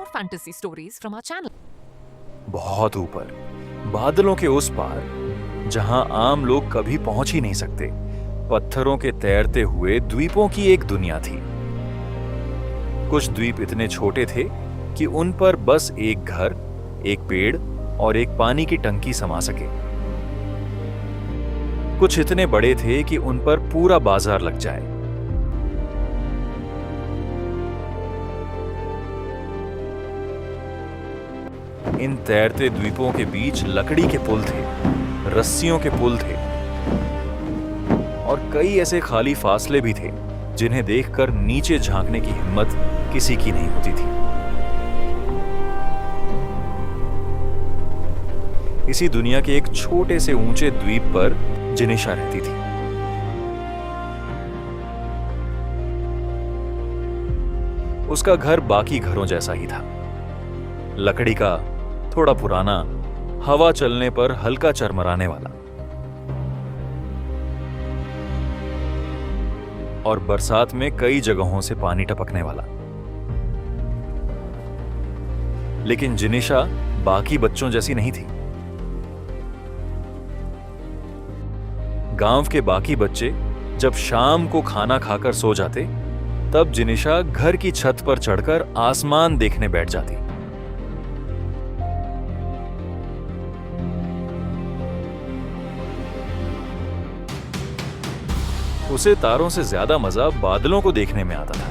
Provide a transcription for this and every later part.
more fantasy stories from our channel. बहुत ऊपर, बादलों के उस पार, जहां आम लोग कभी पहुंच ही नहीं सकते, पत्थरों के तैरते हुए द्वीपों की एक दुनिया थी। कुछ द्वीप इतने छोटे थे कि उन पर बस एक घर, एक पेड़ और एक पानी की टंकी समा सके। कुछ इतने बड़े थे कि उन पर पूरा बाजार लग जाए। इन तैरते द्वीपों के बीच लकड़ी के पुल थे, रस्सियों के पुल थे और कई ऐसे खाली फासले भी थे जिन्हें देखकर नीचे झांकने की हिम्मत किसी की नहीं होती थी। इसी दुनिया के एक छोटे से ऊंचे द्वीप पर जिनिशा रहती थी। उसका घर बाकी घरों जैसा ही था, लकड़ी का, थोड़ा पुराना, हवा चलने पर हल्का चरमराने वाला और बरसात में कई जगहों से पानी टपकने वाला। लेकिन जिनिशा बाकी बच्चों जैसी नहीं थी। गांव के बाकी बच्चे जब शाम को खाना खाकर सो जाते, तब जिनिशा घर की छत पर चढ़कर आसमान देखने बैठ जाती। उसे तारों से ज्यादा मजा बादलों को देखने में आता था,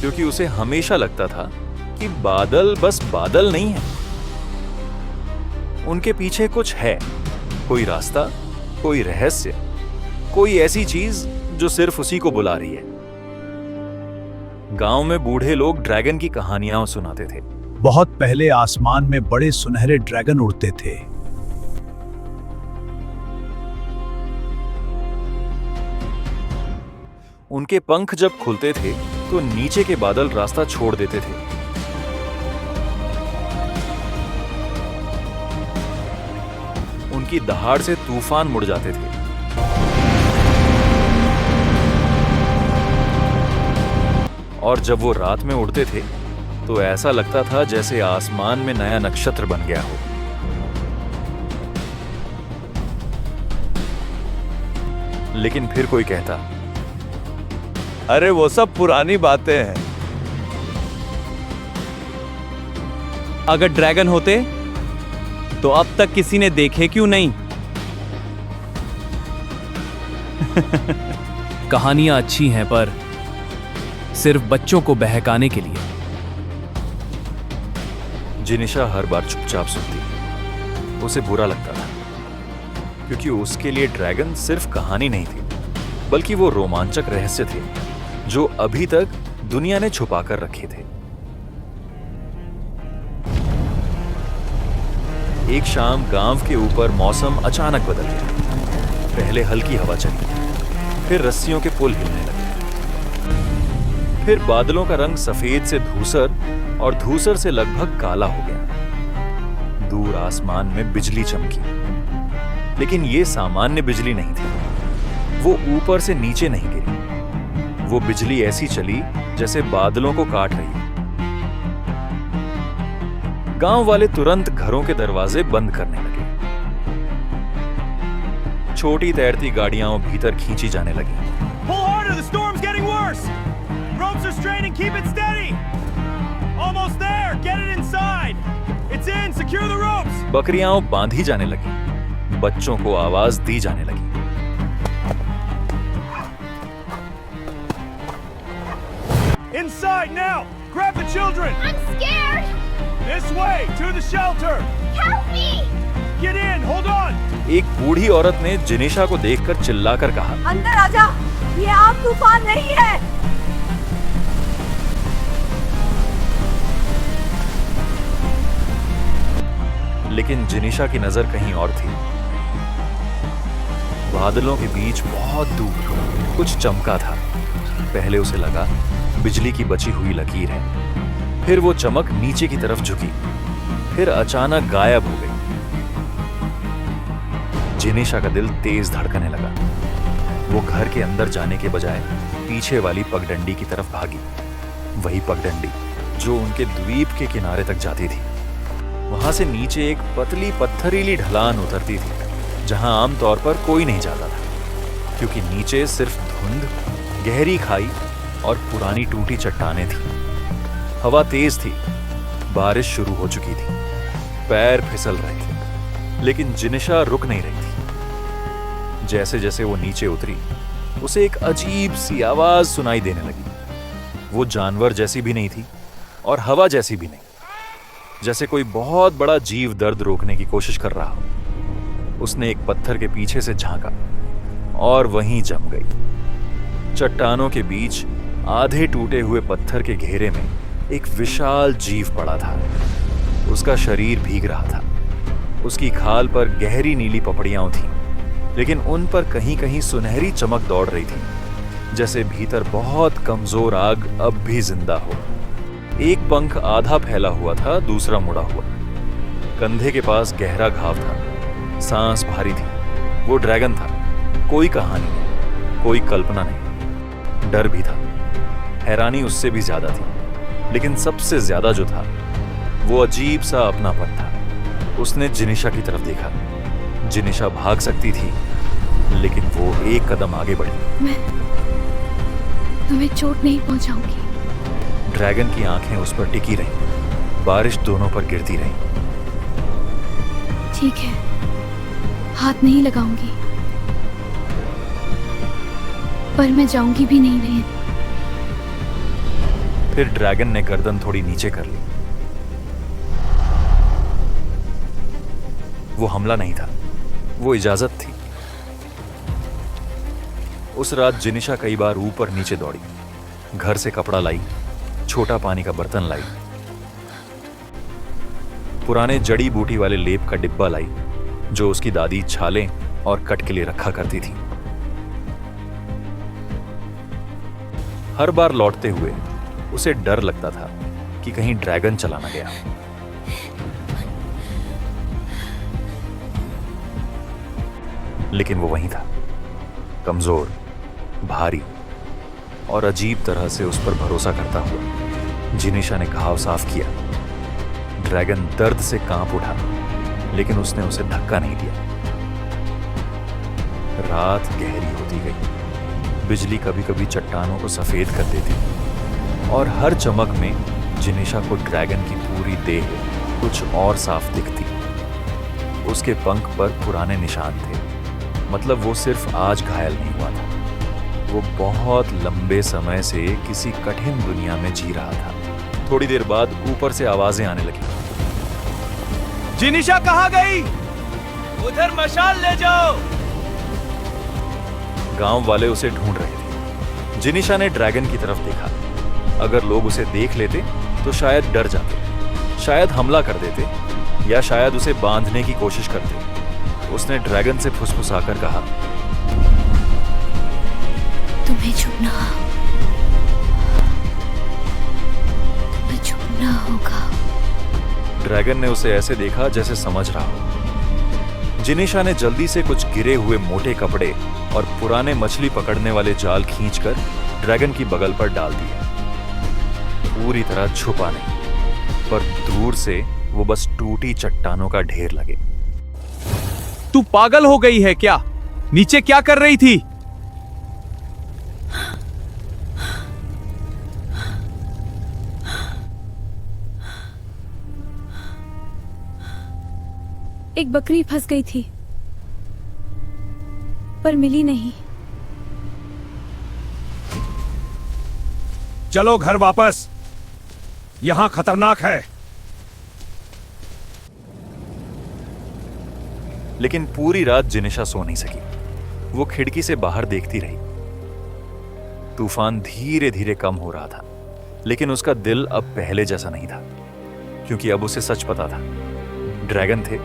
क्योंकि उसे हमेशा लगता था कि बादल बस बादल नहीं है, उनके पीछे कुछ है, कोई रास्ता, कोई रहस्य, कोई ऐसी चीज जो सिर्फ उसी को बुला रही है। गांव में बूढ़े लोग ड्रैगन की कहानियां सुनाते थे। बहुत पहले आसमान में बड़े सुनहरे ड्रैगन उड़ते थे। उनके पंख जब खुलते थे तो नीचे के बादल रास्ता छोड़ देते थे। उनकी दहाड़ से तूफान मुड़ जाते थे। और जब वो रात में उड़ते थे तो ऐसा लगता था जैसे आसमान में नया नक्षत्र बन गया हो। लेकिन फिर कोई कहता, अरे वो सब पुरानी बातें हैं। अगर ड्रैगन होते तो अब तक किसी ने देखे क्यों नहीं? कहानियां अच्छी हैं पर सिर्फ बच्चों को बहकाने के लिए। जिनिशा हर बार चुपचाप सुनती। उसे बुरा लगता था, क्योंकि उसके लिए ड्रैगन सिर्फ कहानी नहीं थी, बल्कि वो रोमांचक रहस्य थे जो अभी तक दुनिया ने छुपा कर रखे थे। एक शाम गांव के ऊपर मौसम अचानक बदल गया। पहले हल्की हवा चली, फिर रस्सियों के पुल हिलने लगे, फिर बादलों का रंग सफेद से धूसर और धूसर से लगभग काला हो गया। दूर आसमान में बिजली चमकी, लेकिन यह सामान्य बिजली नहीं थी। वो ऊपर से नीचे नहीं गिरी। वो बिजली ऐसी चली जैसे बादलों को काट रही है। गांव वाले तुरंत घरों के दरवाजे बंद करने लगे। छोटी तैरती गाड़ियां भीतर खींची जाने लगी। Pull harder, the storm's getting worse. Ropes are straining, keep it steady. Almost there, get it inside. It's in, secure the ropes. बकरियां बांधी जाने लगी। बच्चों को आवाज दी जाने लगी। Inside now! Grab the children! I'm scared! This way, to the shelter! Help me! Get in, hold on! एक बूढ़ी औरत ने जिनिशा को देखकर चिल्लाकर कहा, अंदर आजा, ये आम तूफान नहीं है। लेकिन जिनिशा की नजर कहीं और थी। बादलों के बीच बहुत दूर कुछ चमका था। पहले उसे लगा बिजली की बची हुई लकीर है, फिर वो चमक नीचे की तरफ झुकी, फिर अचानक गायब हो गई। जिनिशा का दिल तेज धड़कने लगा। वो घर के अंदर जाने के बजाय पीछे वाली पगडंडी की तरफ भागी। वही पगडंडी जो उनके द्वीप के किनारे तक जाती थी। वहां से नीचे एक पतली पत्थरीली ढलान उतरती थी जहां आमतौर पर कोई नहीं जाता था, क्योंकि नीचे सिर्फ धुंध, गहरी खाई और पुरानी टूटी चट्टानें थी। हवा तेज थी, बारिश शुरू हो चुकी थी, पैर फिसल रहे थे, लेकिन जिनिशा रुक नहीं रही थी। जैसे जैसे वो नीचे उतरी, उसे एक अजीब सी आवाज सुनाई देने लगी। वो जानवर जैसी भी नहीं थी और हवा जैसी भी नहीं, जैसे कोई बहुत बड़ा जीव दर्द रोकने की कोशिश कर रहा हो। उसने एक पत्थर के पीछे से झांका और वहीं जम गई। चट्टानों के बीच आधे टूटे हुए पत्थर के घेरे में एक विशाल जीव पड़ा था। उसका शरीर भीग रहा था। उसकी खाल पर गहरी नीली पपड़ियां थीं, लेकिन उन पर कहीं कहीं सुनहरी चमक दौड़ रही थी, जैसे भीतर बहुत कमजोर आग अब भी जिंदा हो। एक पंख आधा फैला हुआ था, दूसरा मुड़ा हुआ। कंधे के पास गहरा घाव था, सांस भारी थी। वो ड्रैगन था। कोई कहानी नहीं, कोई कल्पना नहीं। डर भी था, हैरानी उससे भी ज्यादा थी, लेकिन सबसे ज्यादा जो था वो अजीब सा अपनापन था। उसने जिनिशा की तरफ देखा। जिनिशा भाग सकती थी, लेकिन वो एक कदम आगे बढ़ी। मैं तुम्हें चोट नहीं पहुंचाऊंगी। ड्रैगन की आंखें उस पर टिकी रहीं। बारिश दोनों पर गिरती रही। ठीक है, हाथ नहीं लगाऊंगी, पर मैं जाऊंगी भी नहीं। फिर ड्रैगन ने गर्दन थोड़ी नीचे कर ली। वो हमला नहीं था, वो इजाजत थी। उस रात जिनिशा कई बार ऊपर नीचे दौड़ी, घर से कपड़ा लाई, छोटा पानी का बर्तन लाई, पुराने जड़ी बूटी वाले लेप का डिब्बा लाई जो उसकी दादी छाले और कट के लिए रखा करती थी। हर बार लौटते हुए उसे डर लगता था कि कहीं ड्रैगन चला ना गया। लेकिन वो वहीं था, कमजोर, भारी और अजीब तरह से उस पर भरोसा करता हुआ। जिनिशा ने घाव साफ किया। ड्रैगन दर्द से कांप उठा, लेकिन उसने उसे धक्का नहीं दिया। रात गहरी होती गई। बिजली कभी कभी चट्टानों को सफेद कर देती और हर चमक में जिनिशा को ड्रैगन की पूरी देह कुछ और साफ दिखती। उसके पंख पर पुराने निशान थे, मतलब वो सिर्फ आज घायल नहीं हुआ था, वो बहुत लंबे समय से किसी कठिन दुनिया में जी रहा था। थोड़ी देर बाद ऊपर से आवाजें आने लगी। जिनिशा कहाँ गई? उधर मशाल ले जाओ। गांव वाले उसे ढूंढ रहे थे। जिनिशा ने ड्रैगन की तरफ देखा। अगर लोग उसे देख लेते तो शायद डर जाते, शायद हमला कर देते, या शायद उसे बांधने की कोशिश करते। उसने ड्रैगन से फुसफुसाकर कहा, तुम्हें छुपना होगा। ड्रैगन ने उसे ऐसे देखा जैसे समझ रहा हो। जिनिशा ने जल्दी से कुछ गिरे हुए मोटे कपड़े और पुराने मछली पकड़ने वाले जाल खींचकर ड्रैगन की बगल पर डाल दिए। पूरी तरह छुपा नहीं, पर दूर से वो बस टूटी चट्टानों का ढेर लगे। तू पागल हो गई है क्या? नीचे क्या कर रही थी? एक बकरी फंस गई थी, पर मिली नहीं। चलो घर वापस, यहां खतरनाक है। लेकिन पूरी रात जिनिशा सो नहीं सकी। वो खिड़की से बाहर देखती रही। तूफान धीरे धीरे कम हो रहा था, लेकिन उसका दिल अब पहले जैसा नहीं था, क्योंकि अब उसे सच पता था, ड्रैगन थे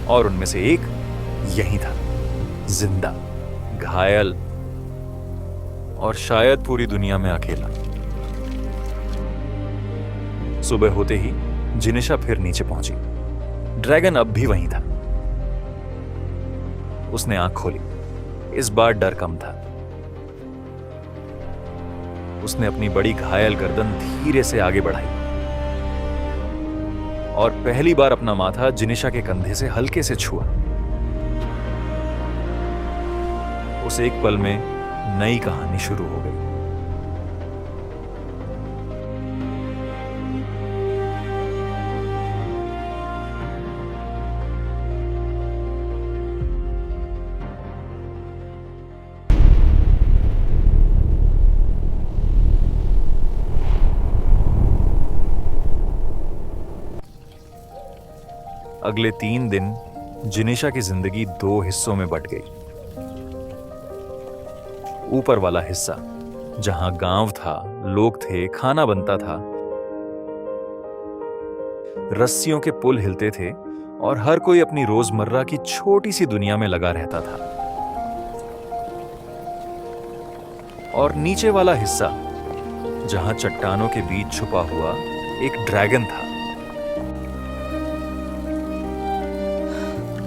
और उनमें से एक यही था, जिंदा, घायल और शायद पूरी दुनिया में अकेला। सुबह होते ही जिनिशा फिर नीचे पहुंची। ड्रैगन अब भी वहीं था। उसने आंख खोली। इस बार डर कम था। उसने अपनी बड़ी घायल गर्दन धीरे से आगे बढ़ाई और पहली बार अपना माथा जिनिशा के कंधे से हल्के से छुआ। उस एक पल में नई कहानी शुरू हो गई। अगले 3 दिन जिनिशा की जिंदगी 2 हिस्सों में बंट गई। ऊपर वाला हिस्सा जहां गांव था, लोग थे, खाना बनता था, रस्सियों के पुल हिलते थे और हर कोई अपनी रोजमर्रा की छोटी सी दुनिया में लगा रहता था। और नीचे वाला हिस्सा जहां चट्टानों के बीच छुपा हुआ एक ड्रैगन था,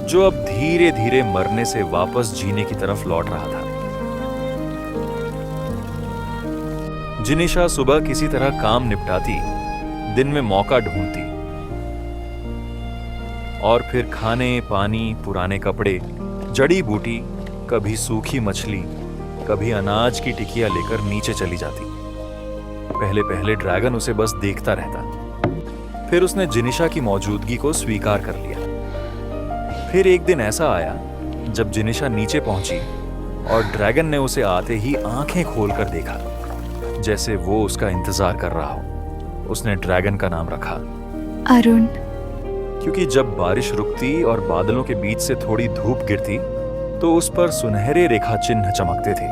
जो अब धीरे धीरे मरने से वापस जीने की तरफ लौट रहा था। जिनिशा सुबह किसी तरह काम निपटाती, दिन में मौका ढूंढती और फिर खाने, पानी, पुराने कपड़े, जड़ी बूटी, कभी सूखी मछली, कभी अनाज की टिकिया लेकर नीचे चली जाती। पहले पहले ड्रैगन उसे बस देखता रहता, फिर उसने जिनिशा की मौजूदगी को स्वीकार कर लिया। फिर एक दिन ऐसा आया जब जिनिशा नीचे पहुंची और ड्रैगन ने उसे आते ही आंखें खोलकर देखा, जैसे वो उसका इंतजार कर रहा हो। उसने ड्रैगन का नाम रखा अरुण। क्योंकि जब बारिश रुकती और बादलों के बीच से थोड़ी धूप गिरती तो उस पर सुनहरे रेखा चिन्ह चमकते थे।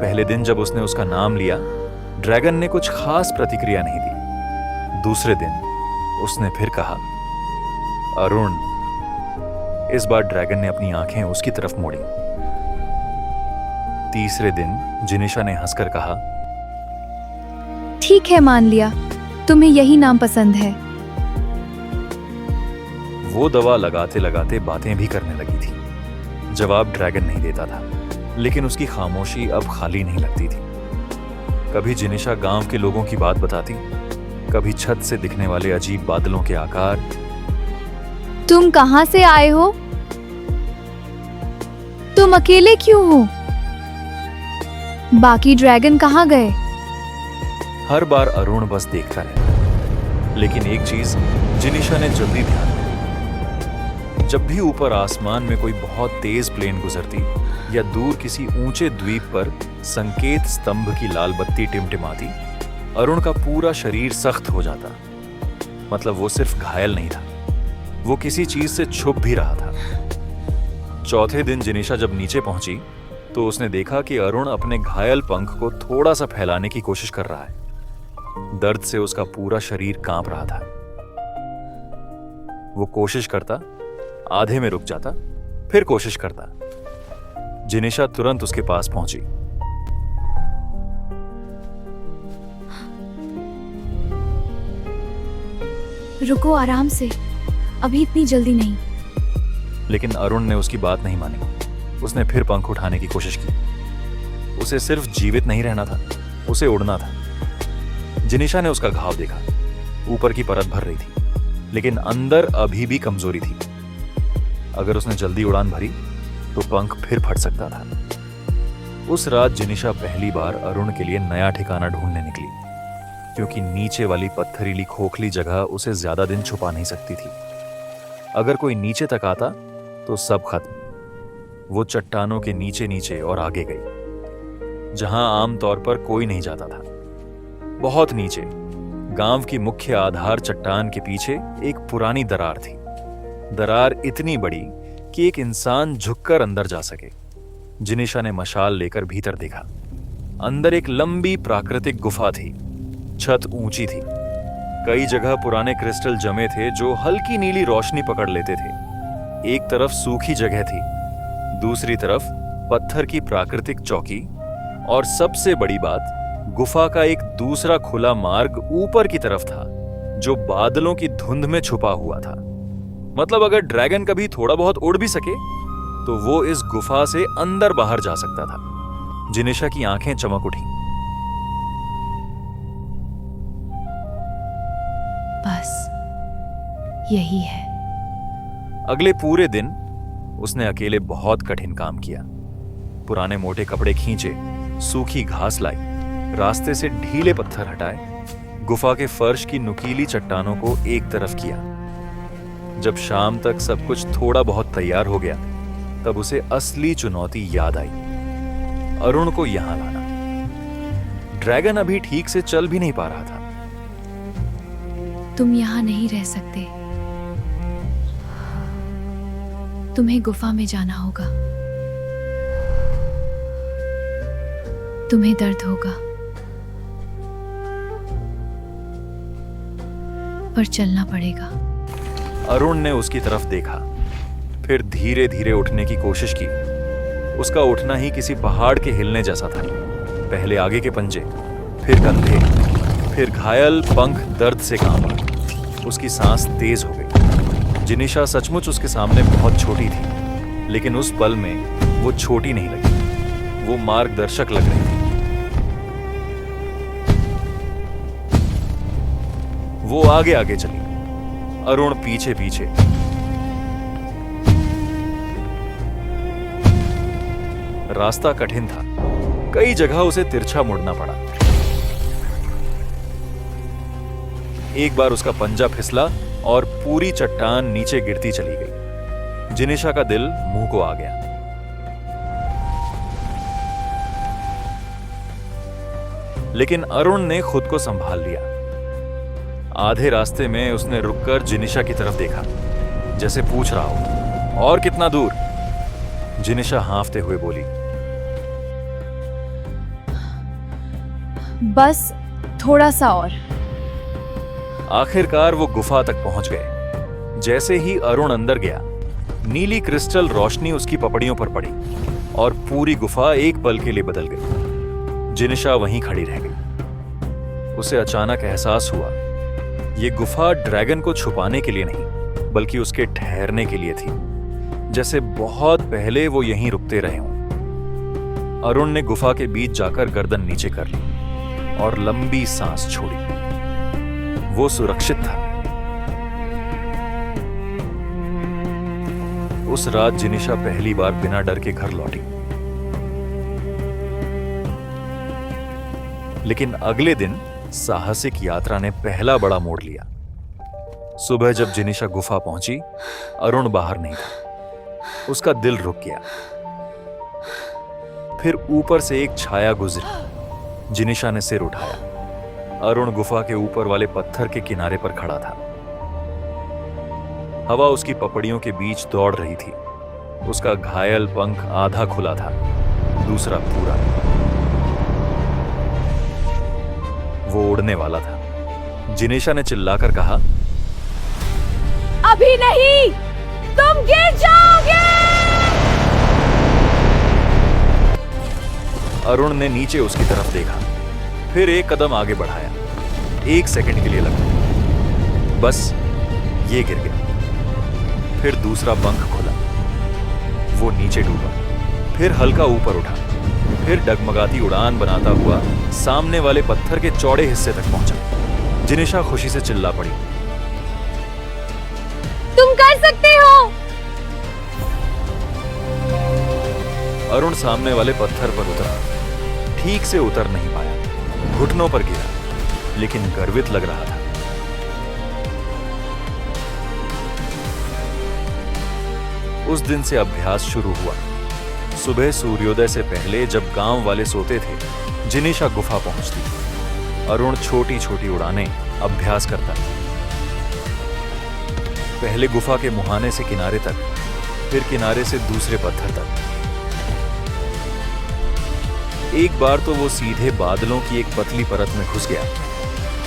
पहले दिन जब उसने उसका नाम लिया, ड्रैगन ने कुछ खास प्रतिक्रिया नहीं दी। दूसरे दिन उसने फिर कहा अरुण। इस बार ड्रैगन ने अपनी आंखें उसकी तरफ मोड़ी। तीसरे दिन जिनिशा ने हंसकर कहा ठीक है, मान लिया, तुम्हें यही नाम पसंद है। वो दवा लगाते लगाते बातें भी करने लगी थी। जवाब ड्रैगन नहीं देता था, लेकिन उसकी खामोशी अब खाली नहीं लगती थी। कभी जिनिशा गांव के लोगों की बात बताती, कभी छत से दिखने वाले अजीब बादलों के आकार। तुम कहां से आए हो? तुम अकेले क्यों हो? बाकी ड्रैगन कहां गए? हर बार अरुण बस देखता रहा, लेकिन एक चीज जिनिशा ने जल्दी ध्यान दी। जब भी ऊपर आसमान में कोई बहुत तेज प्लेन गुजरती या दूर किसी ऊंचे द्वीप पर संकेत स्तंभ की लाल बत्ती टिमटिमाती, अरुण का पूरा शरीर सख्त हो जाता। मतलब वो सिर्फ घायल नहीं था, वो किसी चीज से छुप भी रहा था। चौथे दिन जिनिशा जब नीचे पहुंची तो उसने देखा कि अरुण अपने घायल पंख को थोड़ा सा फैलाने की कोशिश कर रहा है। दर्द से उसका पूरा शरीर कांप रहा था। वो कोशिश करता, आधे में रुक जाता, फिर कोशिश करता। जिनिशा तुरंत उसके पास पहुंची। रुको, आराम से, अभी इतनी जल्दी नहीं। लेकिन अरुण ने उसकी बात नहीं मानी। उसने फिर पंख उठाने की कोशिश की। उसे सिर्फ जीवित नहीं रहना था, उसे उड़ना था। जिनिशा ने उसका घाव देखा। ऊपर की परत भर रही थी, लेकिन अंदर अभी भी कमजोरी थी। अगर उसने जल्दी उड़ान भरी तो पंख फिर फट सकता था। उस रात जिनिशा पहली बार अरुण के लिए नया ठिकाना ढूंढने निकली, क्योंकि नीचे वाली पत्थरीली खोखली जगह उसे ज्यादा दिन छुपा नहीं सकती थी। अगर कोई नीचे तक आता तो सब खत्म। वो चट्टानों के नीचे नीचे और आगे गई, जहां आमतौर पर कोई नहीं जाता था। बहुत नीचे, गांव की मुख्य आधार चट्टान के पीछे एक पुरानी दरार थी। दरार इतनी बड़ी कि एक इंसान झुककर अंदर जा सके। जिनिशा ने मशाल लेकर भीतर देखा। अंदर एक लंबी प्राकृतिक गुफा थी। छत ऊंची थी। कई जगह पुराने क्रिस्टल जमे थे जो हल्की नीली रोशनी पकड़ लेते थे। एक तरफ सूखी जगह थी, दूसरी तरफ पत्थर की प्राकृतिक चौकी, और सबसे बड़ी बात, गुफा का एक दूसरा खुला मार्ग ऊपर की तरफ था, जो बादलों की धुंध में छुपा हुआ था। मतलब अगर ड्रैगन कभी थोड़ा बहुत उड़ भी सके तो वो इस गुफा से अंदर बाहर जा सकता था। जिनिशा की आंखें चमक उठी। यही है। अगले पूरे दिन उसने अकेले बहुत कठिन काम किया। पुराने मोटे कपड़े खींचे, सूखी घास लाई, रास्ते से ढीले पत्थर हटाए, गुफा के फर्श की नुकीली चट्टानों को एक तरफ किया। जब शाम तक सब कुछ थोड़ा बहुत तैयार हो गया, तब उसे असली चुनौती याद आई, अरुण को यहां लाना। ड्रैगन अभी ठीक से चल भी नहीं पा रहा था। तुम यहाँ नहीं रह सकते, तुम्हें गुफा में जाना होगा। तुम्हें दर्द होगा, पर चलना पड़ेगा। अरुण ने उसकी तरफ देखा, फिर धीरे धीरे उठने की कोशिश की। उसका उठना ही किसी पहाड़ के हिलने जैसा था। पहले आगे के पंजे, फिर कंधे, फिर घायल पंख दर्द से कांपा। उसकी सांस तेज हो गई। जिनिशा सचमुच उसके सामने बहुत छोटी थी, लेकिन उस पल में वो छोटी नहीं लगी, वो मार्गदर्शक लग रही थी। वो आगे आगे चली, अरुण पीछे पीछे। रास्ता कठिन था, कई जगह उसे तिरछा मुड़ना पड़ा। एक बार उसका पंजा फिसला और पूरी चट्टान नीचे गिरती चली गई। जिनिशा का दिल मुंह को आ गया। लेकिन अरुण ने खुद को संभाल लिया। आधे रास्ते में उसने रुककर जिनिशा की तरफ देखा, जैसे पूछ रहा हो, और कितना दूर? जिनिशा हांफते हुए बोली, बस थोड़ा सा और। आखिरकार वो गुफा तक पहुंच गए। जैसे ही अरुण अंदर गया, नीली क्रिस्टल रोशनी उसकी पपड़ियों पर पड़ी और पूरी गुफा एक पल के लिए बदल गई। जिनिशा वहीं खड़ी रह गई। उसे अचानक एहसास हुआ, ये गुफा ड्रैगन को छुपाने के लिए नहीं, बल्कि उसके ठहरने के लिए थी, जैसे बहुत पहले वो यहीं रुकते रहे हों। अरुण ने गुफा के बीच जाकर गर्दन नीचे कर ली और लंबी सांस छोड़ी। वो सुरक्षित था। उस रात जिनिशा पहली बार बिना डर के घर लौटी। लेकिन अगले दिन साहसिक यात्रा ने पहला बड़ा मोड़ लिया। सुबह जब जिनिशा गुफा पहुंची, अरुण बाहर नहीं था। उसका दिल रुक गया। फिर ऊपर से एक छाया गुजरी। जिनिशा ने सिर उठाया। अरुण गुफा के ऊपर वाले पत्थर के किनारे पर खड़ा था। हवा उसकी पपड़ियों के बीच दौड़ रही थी। उसका घायल पंख आधा खुला था, दूसरा पूरा। वो उड़ने वाला था। जिनिशा ने चिल्लाकर कहा, अभी नहीं, तुम गिर जाओगे। अरुण ने नीचे उसकी तरफ देखा, फिर एक कदम आगे बढ़ाया। 1 सेकंड के लिए लगा, बस ये गिर गया। फिर दूसरा पंख खुला, वो नीचे डूबा, फिर हल्का ऊपर उठा, फिर डगमगाती उड़ान बनाता हुआ सामने वाले पत्थर के चौड़े हिस्से तक पहुंचा। जिनिशा खुशी से चिल्ला पड़ी, तुम कर सकते हो। अरुण सामने वाले पत्थर पर उतरा। ठीक से उतर नहीं पाया, घुटनों पर गिरा, लेकिन गर्वित लग रहा था। उस दिन से अभ्यास शुरू हुआ। सुबह सूर्योदय से पहले जब गांव वाले सोते थे, जिनिशा गुफा पहुंचती। अरुण छोटी छोटी उड़ानें अभ्यास करता। पहले गुफा के मुहाने से किनारे तक, फिर किनारे से दूसरे पत्थर तक। एक बार तो वो सीधे बादलों की एक पतली परत में घुस गया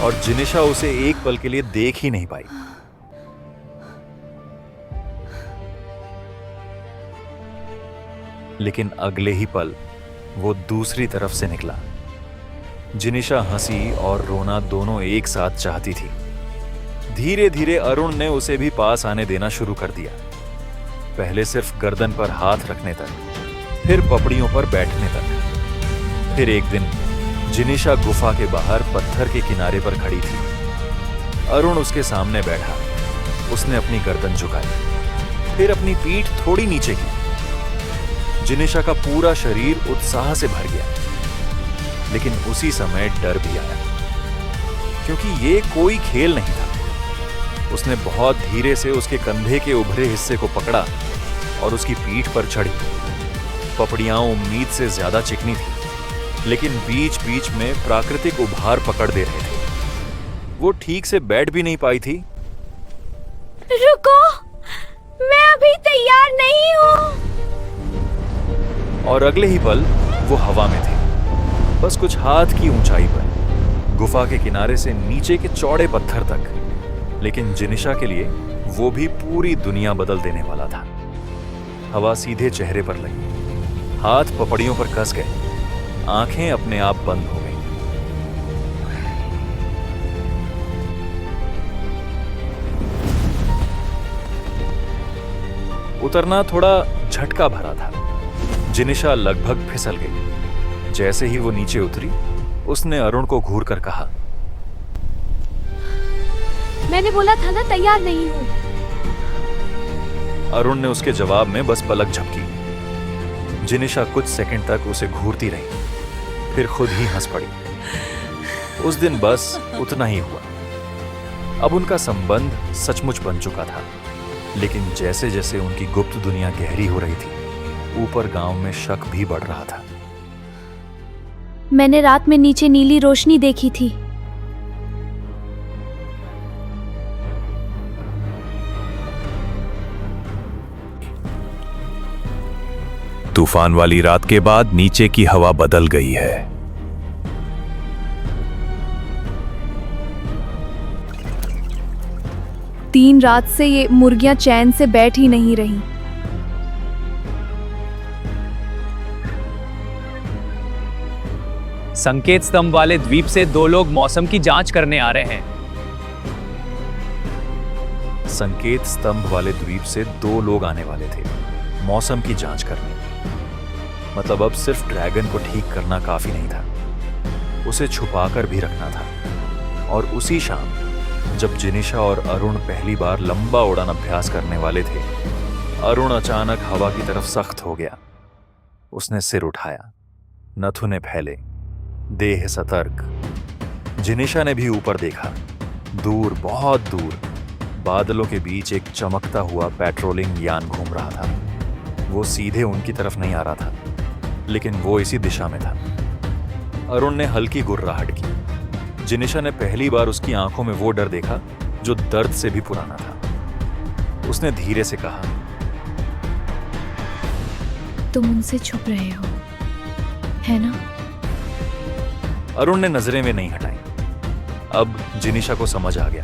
और जिनिशा उसे एक पल के लिए देख ही नहीं पाई। लेकिन अगले ही पल वो दूसरी तरफ से निकला। जिनिशा हंसी और रोना दोनों एक साथ चाहती थी। धीरे धीरे अरुण ने उसे भी पास आने देना शुरू कर दिया। पहले सिर्फ गर्दन पर हाथ रखने तक, फिर पपड़ियों पर बैठने तक। फिर एक दिन जिनिशा गुफा के बाहर पत्थर के किनारे पर खड़ी थी। अरुण उसके सामने बैठा। उसने अपनी गर्दन झुकाई, फिर अपनी पीठ थोड़ी नीचे की। जिनिशा का पूरा शरीर उत्साह से भर गया, लेकिन उसी समय डर भी आया, क्योंकि ये कोई खेल नहीं था। उसने बहुत धीरे से उसके कंधे के उभरे हिस्से को पकड़ा और उसकी पीठ पर चढ़ी। पपड़ियां उम्मीद से ज्यादा चिकनी थी, लेकिन बीच बीच में प्राकृतिक उभार पकड़ दे रहे थे। वो ठीक से बैठ भी नहीं पाई थी। रुको, मैं अभी तैयार नहीं हूँ। और अगले ही पल वो हवा में थे, बस कुछ हाथ की ऊंचाई पर, गुफा के किनारे से नीचे के चौड़े पत्थर तक। लेकिन जिनिशा के लिए वो भी पूरी दुनिया बदल देने वाला था। हवा सीधे चेहरे पर लगी, हाथ पपड़ियों पर कस गए, आंखें अपने आप बंद हो गई। उतरना थोड़ा झटका भरा था। जिनिशा लगभग फिसल गई। जैसे ही वो नीचे उतरी, उसने अरुण को घूर कर कहा, मैंने बोला था ना तैयार नहीं हूँ। अरुण ने उसके जवाब में बस पलक झपकी। जिनिशा कुछ सेकंड तक उसे घूरती रही, फिर खुद ही हंस पड़ी। उस दिन बस उतना ही हुआ। अब उनका संबंध सचमुच बन चुका था, लेकिन जैसे जैसे उनकी गुप्त दुनिया गहरी हो रही थी, ऊपर गांव में शक भी बढ़ रहा था। मैंने रात में नीचे नीली रोशनी देखी थी। तूफान वाली रात के बाद नीचे की हवा बदल गई है। 3 रात से ये मुर्गियां चैन से बैठ ही नहीं रही। संकेत स्तंभ वाले द्वीप से 2 लोग मौसम की जांच करने आ रहे हैं। संकेत स्तंभ वाले द्वीप से 2 लोग आने वाले थे मौसम की जांच करने। मतलब अब सिर्फ ड्रैगन को ठीक करना काफी नहीं था, उसे छुपाकर भी रखना था। और उसी शाम जब जिनिशा और अरुण पहली बार लंबा उड़ान अभ्यास करने वाले थे, अरुण अचानक हवा की तरफ सख्त हो गया। उसने सिर उठाया, नथुने फैले, देह सतर्क। जिनिशा ने भी ऊपर देखा। दूर, बहुत दूर, बादलों के बीच एक चमकता हुआ पेट्रोलिंग यान घूम रहा था। वो सीधे उनकी तरफ नहीं आ रहा था, लेकिन वो इसी दिशा में था। अरुण ने हल्की गुर्राहट की। जिनिशा ने पहली बार उसकी आंखों में वो डर देखा जो दर्द से भी पुराना था। उसने धीरे से कहा, तुम उनसे छुप रहे हो, है ना? अरुण ने नजरें में नहीं हटाई। अब जिनिशा को समझ आ गया,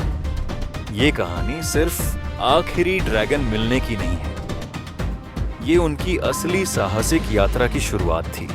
ये कहानी सिर्फ आखिरी ड्रैगन मिलने की नहीं है, ये उनकी असली साहसिक यात्रा की शुरुआत थी।